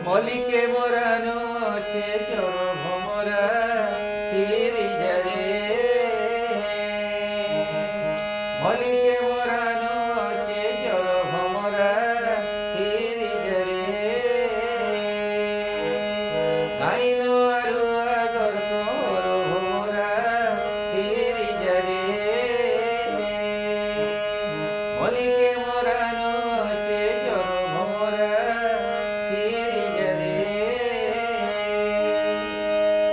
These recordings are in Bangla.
মলিকে মোরানো আছে চর ভমরা তিরি যারে মলিকে মোরানো আছে চর ভমরা তিরি যারে গাইনো আরু আগর কর ভমরা তিরি যারে মলিকে মোরানো আছে চর ভমরা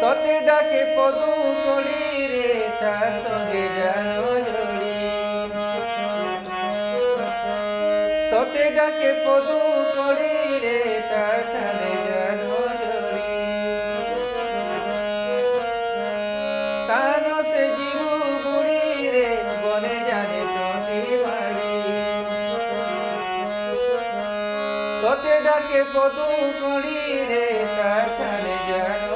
তোতে ডাকে পদু কলি রে তার সঙ্গে জানো জড়ি তোতে ডাকে পদু কলি রে তার টানে জানো জড়ি তার সে জীবু বুড়ি রে বনে জানে টটি মারি তোতে ডাকে পদু কলি রে তার টানে জানো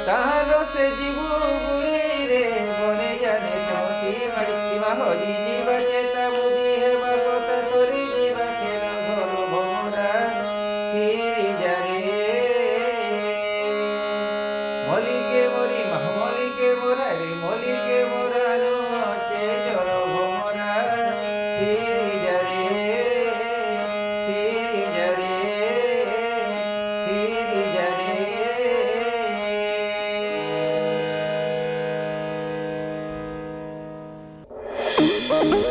তাহার সে জীবু বুড়ি রে বনে জানে টটি মারি দিবা হজি জীবা চেতা বুদ্ধি হেবা কথা সরি জীবা খেল ঘর ভমরা ফিরি যারে মলিকে মরি মলিকে মোরা রে মলিকে মোরানো আছে চর ভমরা ফিরি যারে ফিরি যারে ফিরি যারে Thank you.